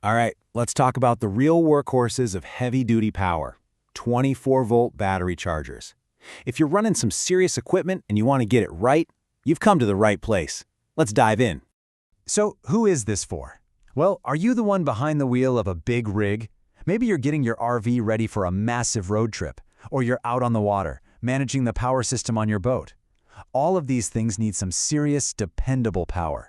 All right, let's talk about the real workhorses of heavy-duty power, 24-volt battery chargers. If you're running some serious equipment and you want to get it right, you've come to the right place. Let's dive in. So, who is this for? Well, are you the one behind the wheel of a big rig? Maybe you're getting your RV ready for a massive road trip, or you're out on the water, managing the power system on your boat. All of these things need some serious, dependable power.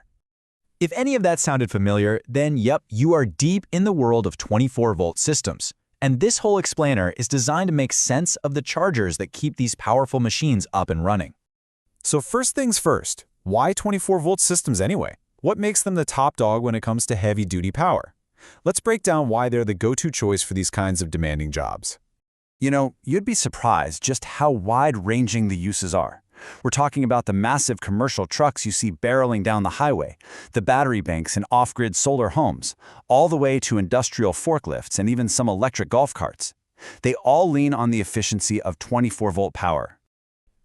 If any of that sounded familiar, then yep, you are deep in the world of 24-volt systems. And this whole explainer is designed to make sense of the chargers that keep these powerful machines up and running. So first things first, why 24-volt systems anyway? What makes them the top dog when it comes to heavy-duty power? Let's break down why they're the go-to choice for these kinds of demanding jobs. You know, you'd be surprised just how wide-ranging the uses are. We're talking about the massive commercial trucks you see barreling down the highway, the battery banks in off-grid solar homes, all the way to industrial forklifts and even some electric golf carts. They all lean on the efficiency of 24-volt power.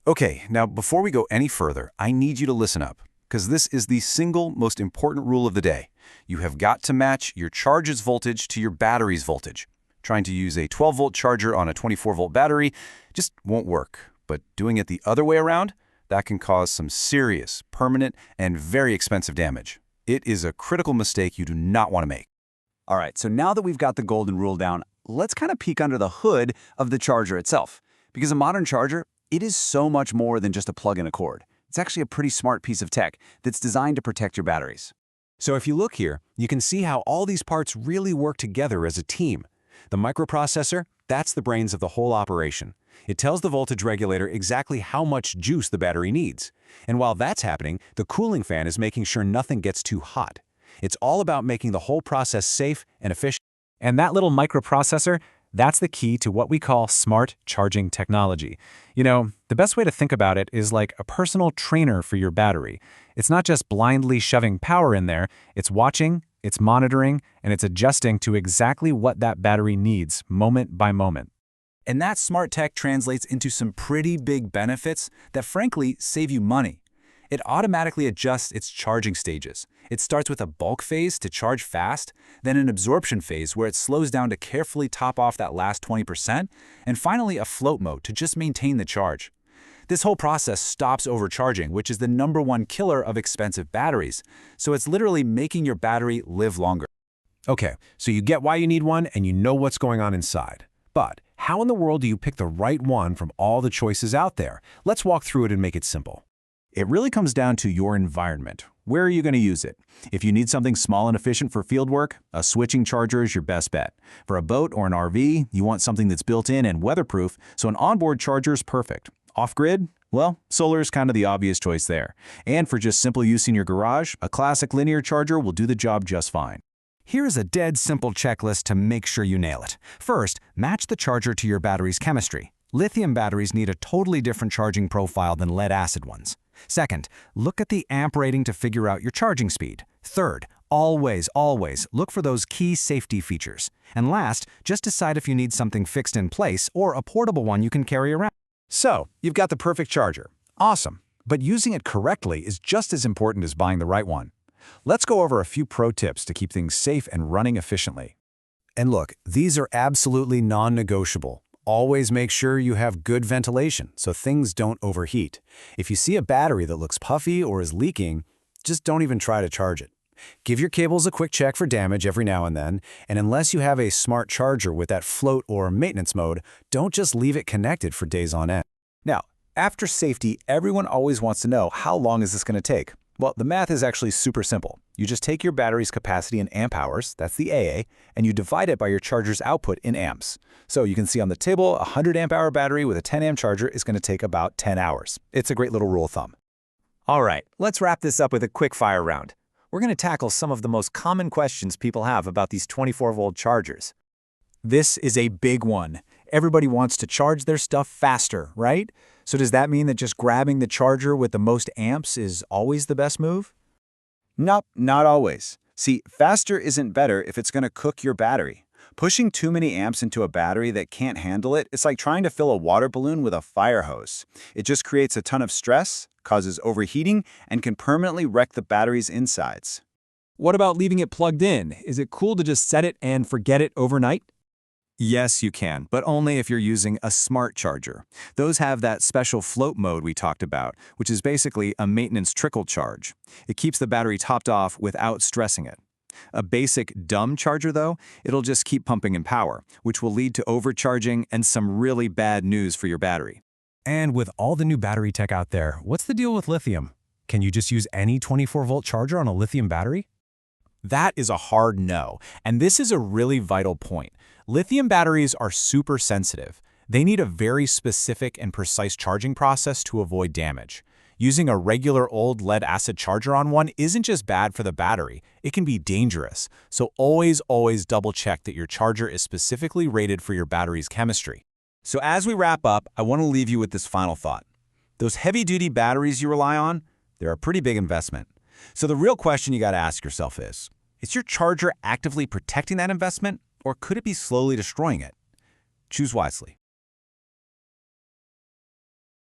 Okay, now before we go any further, I need you to listen up, because this is the single most important rule of the day. You have got to match your charge's voltage to your battery's voltage. Trying to use a 12-volt charger on a 24-volt battery just won't work. But doing it the other way around, that can cause some serious, permanent, and very expensive damage. It is a critical mistake you do not want to make. All right, so now that we've got the golden rule down, let's kind of peek under the hood of the charger itself. Because a modern charger, it is so much more than just a plug in a cord. It's actually a pretty smart piece of tech that's designed to protect your batteries. So if you look here, you can see how all these parts really work together as a team. The microprocessor, that's the brains of the whole operation. It tells the voltage regulator exactly how much juice the battery needs. And while that's happening, the cooling fan is making sure nothing gets too hot. It's all about making the whole process safe and efficient. And that little microprocessor, that's the key to what we call smart charging technology. You know, the best way to think about it is like a personal trainer for your battery. It's not just blindly shoving power in there, it's watching, it's monitoring, and it's adjusting to exactly what that battery needs moment by moment. And that smart tech translates into some pretty big benefits that frankly save you money. It automatically adjusts its charging stages. It starts with a bulk phase to charge fast, then an absorption phase where it slows down to carefully top off that last 20%, and finally a float mode to just maintain the charge. This whole process stops overcharging, which is the #1 killer of expensive batteries. So it's literally making your battery live longer. Okay, so you get why you need one and you know what's going on inside. But how in the world do you pick the right one from all the choices out there? Let's walk through it and make it simple. It really comes down to your environment. Where are you going to use it? If you need something small and efficient for field work, a switching charger is your best bet. For a boat or an RV, you want something that's built in and weatherproof, so an onboard charger is perfect. Off-grid? Well, solar is kind of the obvious choice there. And for just simple use in your garage, a classic linear charger will do the job just fine. Here's a dead simple checklist to make sure you nail it. First, match the charger to your battery's chemistry. Lithium batteries need a totally different charging profile than lead-acid ones. Second, look at the amp rating to figure out your charging speed. Third, always look for those key safety features. And last, just decide if you need something fixed in place or a portable one you can carry around. So, you've got the perfect charger. Awesome. But using it correctly is just as important as buying the right one. Let's go over a few pro tips to keep things safe and running efficiently. And look, these are absolutely non-negotiable. Always make sure you have good ventilation so things don't overheat. If you see a battery that looks puffy or is leaking, just don't even try to charge it. Give your cables a quick check for damage every now and then, and unless you have a smart charger with that float or maintenance mode, don't just leave it connected for days on end. Now, after safety, everyone always wants to know how long is this going to take? Well, the math is actually super simple. You just take your battery's capacity in amp hours, that's the AA, and you divide it by your charger's output in amps. So you can see on the table, a 100 amp hour battery with a 10 amp charger is going to take about 10 hours. It's a great little rule of thumb. All right, let's wrap this up with a quick fire round. We're going to tackle some of the most common questions people have about these 24-volt chargers. This is a big one. Everybody wants to charge their stuff faster, right? So does that mean that just grabbing the charger with the most amps is always the best move? Nope, not always. See, faster isn't better if it's going to cook your battery. Pushing too many amps into a battery that can't handle it, it's like trying to fill a water balloon with a fire hose. It just creates a ton of stress, causes overheating, and can permanently wreck the battery's insides. What about leaving it plugged in? Is it cool to just set it and forget it overnight? Yes, you can, but only if you're using a smart charger. Those have that special float mode we talked about, which is basically a maintenance trickle charge. It keeps the battery topped off without stressing it. A basic dumb charger, though, it'll just keep pumping in power, which will lead to overcharging and some really bad news for your battery. And with all the new battery tech out there, what's the deal with lithium? Can you just use any 24-volt charger on a lithium battery? That is a hard no, and this is a really vital point. Lithium batteries are super sensitive. They need a very specific and precise charging process to avoid damage. Using a regular old lead-acid charger on one isn't just bad for the battery, it can be dangerous. So always double-check that your charger is specifically rated for your battery's chemistry. So as we wrap up, I want to leave you with this final thought. Those heavy-duty batteries you rely on, they're a pretty big investment. So the real question you got to ask yourself is your charger actively protecting that investment, or could it be slowly destroying it? Choose wisely.